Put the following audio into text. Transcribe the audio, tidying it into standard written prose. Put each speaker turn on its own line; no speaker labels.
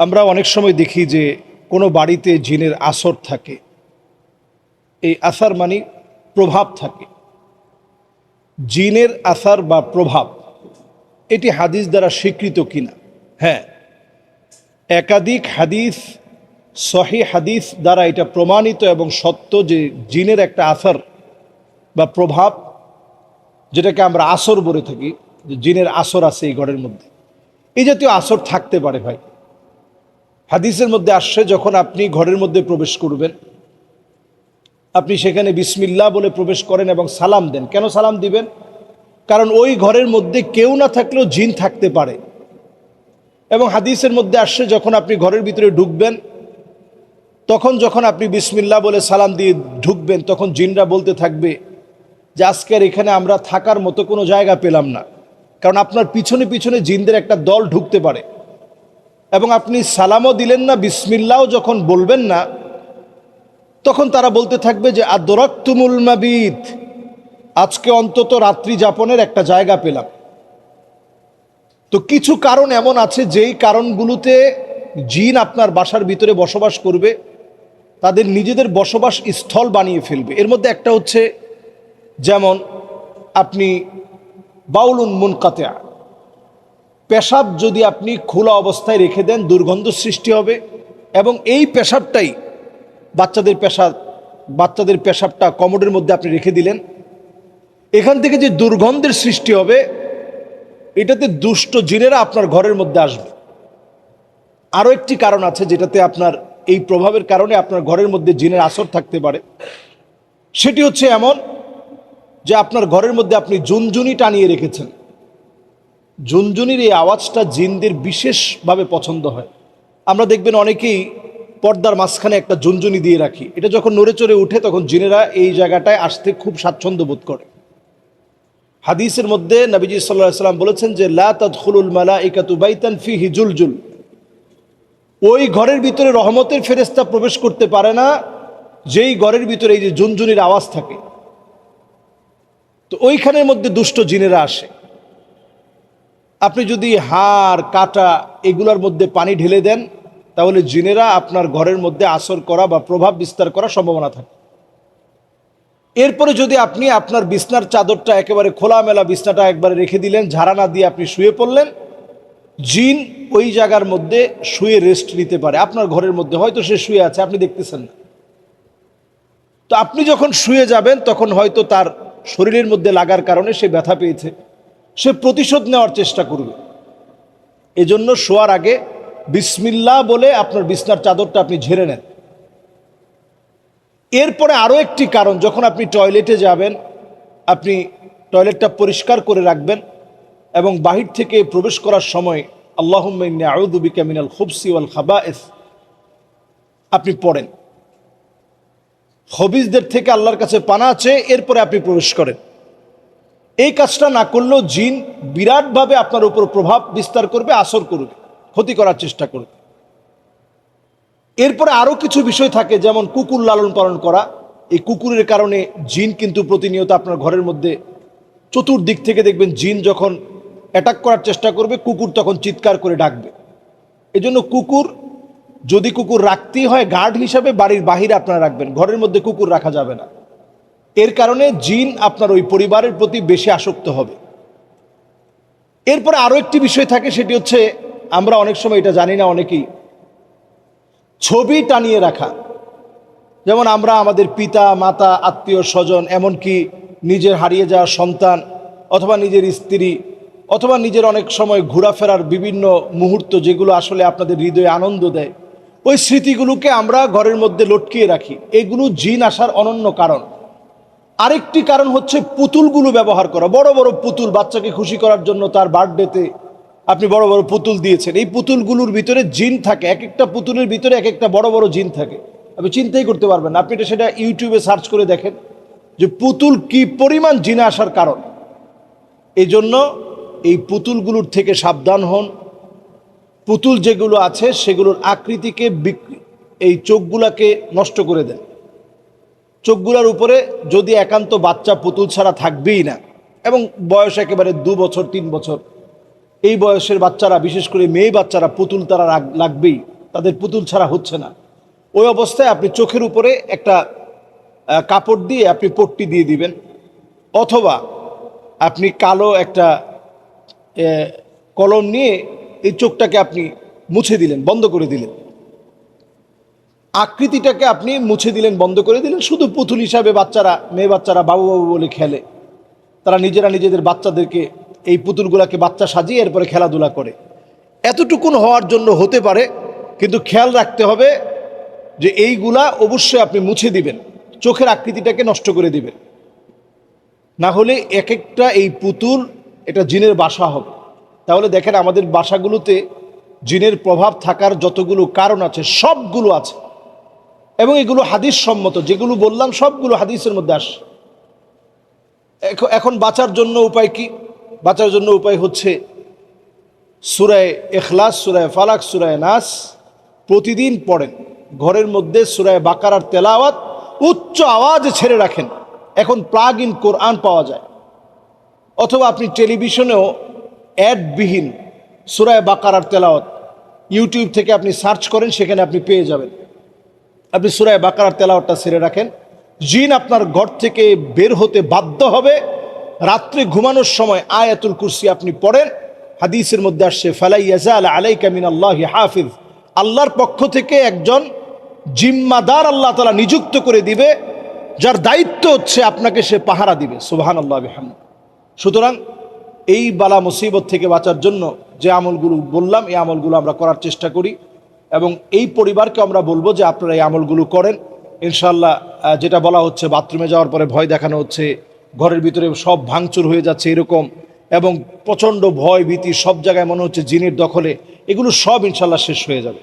আমরা অনেক সময় দেখি যে কোনো বাড়িতে জিনের আসর থাকে। এই আসার মানে প্রভাব থাকে। জিনের আসার বা প্রভাব এটি হাদিস দ্বারা স্বীকৃত কিনা? হ্যাঁ, একাধিক হাদিস, সহিহ হাদিস দ্বারা এটা প্রমাণিত এবং সত্য যে জিনের একটা আসার বা প্রভাব, যেটাকে আমরা আসর বলে থাকি, যে জিনের আসর আছে এই ঘরের মধ্যে, এই জাতীয় আসর থাকতে পারে। ভাই, হাদিসের মধ্যে আসছে যখন আপনি ঘরের মধ্যে প্রবেশ করবেন, আপনি সেখানে বিসমিল্লাহ বলে প্রবেশ করেন এবং সালাম দেন। কেন সালাম দিবেন? কারণ ওই ঘরের মধ্যে কেউ না থাকলেও জিন থাকতে পারে। এবং হাদিসের মধ্যে আসছে যখন আপনি ঘরের ভিতরে ঢুকবেন, তখন যখন আপনি বিসমিল্লাহ বলে সালাম দিয়ে ঢুকবেন, তখন জিনরা বলতে থাকবে যে আজকের এখানে আমরা থাকার মতো কোনো জায়গা পেলাম না, কারণ আপনার পিছনে পিছনে জিনদের একটা দল ঢুকতে পারে। এবং আপনি সালামও দিলেন না, বিসমিল্লাহও যখন বলবেন না, তখন তারা বলতে থাকবে যে আদরাকতুমুল মাবিত, আজকে অন্তত রাত্রি যাপনের একটা জায়গা পেলাম। তো কিছু কারণ এমন আছে যেই কারণগুলোতে জিন আপনার বাসার ভিতরে বসবাস করবে, তাদের নিজেদের বসবাস স্থল বানিয়ে ফেলবে। এর মধ্যে একটা হচ্ছে, যেমন আপনি বাউলুন মুনকাতিআ, পেশাব যদি আপনি খোলা অবস্থায় রেখে দেন দুর্গন্ধ সৃষ্টি হবে। এবং এই পেশাবটাই বাচ্চাদের পেশাবটা কমোডের মধ্যে আপনি রেখে দিলেন, এখান থেকে যে দুর্গন্ধের সৃষ্টি হবে, এটাতে দুষ্ট জিনেরা আপনার ঘরের মধ্যে আসবে। আরও একটি কারণ আছে যেটাতে আপনার এই প্রভাবের কারণে আপনার ঘরের মধ্যে জিনের আসর থাকতে পারে। সেটি হচ্ছে এমন যে আপনার ঘরের মধ্যে আপনি ঝুনঝুনি টানিয়ে রেখেছেন। ঝুনঝুনির এই আওয়াজটা জিনদের বিশেষভাবে পছন্দ হয়। আমরা দেখবেন অনেকেই পর্দার মাঝখানে একটা ঝুনঝুনি দিয়ে রাখি। এটা যখন নড়ে চড়ে উঠে, তখন জিনেরা এই জায়গাটায় আসতে খুব স্বাচ্ছন্দ্য বোধ করে। হাদিসের মধ্যে নবীজি সাল্লাল্লাহু আলাইহি ওয়াসাল্লাম বলেছেন যে লা তাদখুলুল মালাইকাতু বাইতান ফিহি জুলজুল, ওই ঘরের ভিতরে রহমতের ফেরেশতা প্রবেশ করতে পারে না যেই ঘরের ভিতরে এই যে ঝুনঝুনির আওয়াজ থাকে। তো ওইখানের মধ্যে দুষ্ট জিনেরা আসে। আপনি যদি হাড় কাটা এগুলোর মধ্যে পানি ঢেলে দেন, তাহলে জিনেরা আপনার ঘরের মধ্যে আসর করা বা প্রভাব বিস্তার করার সম্ভাবনা থাকে। এরপরে যদি আপনি আপনার বিছনার চাদরটা একেবারে খোলামেলা, বিছনাটা একবারে রেখে দিলেন, ঝাড়া না দিয়ে আপনি শুয়ে পড়লেন, জিন ওই জায়গার মধ্যে শুয়ে রেস্ট নিতে পারে। আপনার ঘরের মধ্যে হয়তো সে শুয়ে আছে, আপনি দেখতেছেন না। তো আপনি যখন শুয়ে যাবেন, তখন হয়তো তার শরীরের মধ্যে লাগার কারণে সে ব্যথা পেয়েছে, সে প্রতিশোধ নেওয়ার চেষ্টা করবে। এজন্য শোয়ার আগে বিসমিল্লাহ বলে আপনার বিছনার চাদরটা আপনি ঝেড়ে নেন। এরপরে আরও একটি কারণ, যখন আপনি টয়লেটে যাবেন, আপনি টয়লেটটা পরিষ্কার করে রাখবেন এবং বাহির থেকে প্রবেশ করার সময় আল্লাহুম্মা ইন্নী আউযু বিকা মিনাল খুবসি ওয়াল খাবায়েস আপনি পড়েন। খবিসদের থেকে আল্লাহর কাছে পানা চেয়ে এরপরে আপনি প্রবেশ করেন। এই কাজটা না করলেও জিন বিরাটভাবে আপনার উপর প্রভাব বিস্তার করবে, আসর করবে, ক্ষতি করার চেষ্টা করবে। এরপরে আরও কিছু বিষয় থাকে, যেমন কুকুর লালন পালন করা। এই কুকুরের কারণে জিন কিন্তু প্রতিনিয়ত আপনার ঘরের মধ্যে চতুর্দিক থেকে দেখবেন, জিন যখন অ্যাটাক করার চেষ্টা করবে, কুকুর তখন চিৎকার করে ডাকবে। এজন্য যদি কুকুর রাখতেই হয়, গার্ড হিসাবে বাড়ির বাহিরে আপনারা রাখবেন, ঘরের মধ্যে কুকুর রাখা যাবে না। এর কারণে জিন আপনার ওই পরিবারের প্রতি বেশি আসক্ত হবে। এরপরে আরও একটি বিষয় থাকে, সেটি হচ্ছে, আমরা অনেক সময় এটা জানি না, অনেকেই ছবি টানিয়ে রাখা। যেমন আমরা আমাদের পিতা মাতা, আত্মীয় স্বজন, এমনকি নিজের হারিয়ে যাওয়া সন্তান অথবা নিজের স্ত্রী অথবা নিজের অনেক সময় ঘোরাফেরার বিভিন্ন মুহূর্ত, যেগুলো আসলে আপনাদের হৃদয়ে আনন্দ দেয়, ওই স্মৃতিগুলোকে আমরা ঘরের মধ্যে লটকিয়ে রাখি। এগুলো জিন আসার অনন্য কারণ। আরেকটি কারণ হচ্ছে পুতুলগুলো ব্যবহার করা। বড় বড় পুতুল, বাচ্চাকে খুশি করার জন্য তার বার্থডেতে আপনি বড় বড় পুতুল দিয়েছেন। এই পুতুলগুলোর ভিতরে জিন থাকে, এক একটা পুতুলের ভিতরে এক একটা বড় বড় জিন থাকে। আপনি চিন্তাই করতে পারবেন না। আপনি সেটা ইউটিউবে সার্চ করে দেখেন যে পুতুল কি পরিমাণ জিনে আসার কারণ। এই জন্য এই পুতুলগুলোর থেকে সাবধান হন। পুতুল যেগুলো আছে সেগুলোর আকৃতিকে, এই চোখগুলাকে নষ্ট করে দেন। চোখগুলার উপরে যদি একান্ত বাচ্চা পুতুল ছাড়া থাকবেই না, এবং বয়স একেবারে 2 বছর 3 বছর, এই বয়সের বাচ্চারা, বিশেষ করে মেয়ে বাচ্চারা, পুতুল তারা লাগবেই। তাদের পুতুল ছাড়া হচ্ছে না। ওই অবস্থায় আপনি চোখের উপরে একটা কাপড় দিয়ে আপনি পট্টি দিয়ে দিবেন, অথবা আপনি কালো একটা কলম নিয়ে এই চোখটাকে আপনি মুছে দিলেন, বন্ধ করে দিলেন, আকৃতিটাকে আপনি মুছে দিলেন, বন্ধ করে দিলেন। শুধু পুতুল হিসাবে বাচ্চারা, মেয়ে বাচ্চারা বাবু বাবু বলে খেলে, তারা নিজেরা নিজেদের বাচ্চাদেরকে এই পুতুলগুলাকে বাচ্চা সাজিয়ে এরপরে খেলাধুলা করে। এতটুকুন হওয়ার জন্য হতে পারে, কিন্তু খেয়াল রাখতে হবে যে এইগুলা অবশ্যই আপনি মুছে দিবেন, চোখের আকৃতিটাকে নষ্ট করে দিবেন, না হলে এক একটা এই পুতুল এটা জিনের বাসা হবে। তাহলে দেখেন আমাদের বাসাগুলোতে জিনের প্রভাব থাকার যতগুলো কারণ আছে সবগুলো আছে, এবং এগুলো হাদিস সম্মত, যেগুলো বললাম সবগুলো হাদিসের মধ্যে আসে। এখন বাঁচার জন্য উপায় কি? বাঁচার জন্য উপায় হচ্ছে সূরা ইখলাস, সূরা ফালাক, সূরা নাস প্রতিদিন পড়েন। ঘরের মধ্যে সূরা বাকারার তেলাওয়াত উচ্চ আওয়াজে ছেড়ে রাখেন। এখন প্লাগ ইন কোরআন পাওয়া যায়, অথবা আপনি টেলিভিশনেও অ্যাডবিহীন সূরা বাকারার তেলাওয়াত ইউটিউব থেকে আপনি সার্চ করেন, সেখানে আপনি পেয়ে যাবেন। আপনি সূরা বাকারার তেলাওয়াতটা ছেড়ে রাখেন, জিন আপনার ঘর থেকে বের হতে বাধ্য হবে। রাত্রে ঘুমানোর সময় আয়াতুল কুরসি আপনি পড়েন। হাদিসের মধ্যে আসছে ফালাই ইয়াজাল আলাইকা মিনাল্লাহি হাফিজ, আল্লাহর পক্ষ থেকে একজন জিম্মাদার আল্লাহ তাআলা নিযুক্ত করে দিবে, যার দায়িত্ব হচ্ছে আপনাকে সে পাহারা দিবে। সুবহানাল্লাহ বিহামদিহি। সুতরাং এই বালা মুসিবত থেকে বাঁচার জন্য যে আমলগুলো বললাম, এই আমলগুলো আমরা করার চেষ্টা করি, এবং এই পরিবারকে আমরা বলবো যে আপনারা এই আমলগুলো করেন ইনশাআল্লাহ। যেটা বলা হচ্ছে বাথরুমে যাওয়ার পরে ভয় দেখানো হচ্ছে, ঘরের ভিতরে সব ভাঙচুর হয়ে যাচ্ছে এরকম, এবং প্রচণ্ড ভয় ভীতি, সব জায়গায় মনে হচ্ছে জিনের দখলে, এগুলো সব ইনশাআল্লাহ শেষ হয়ে যাবে।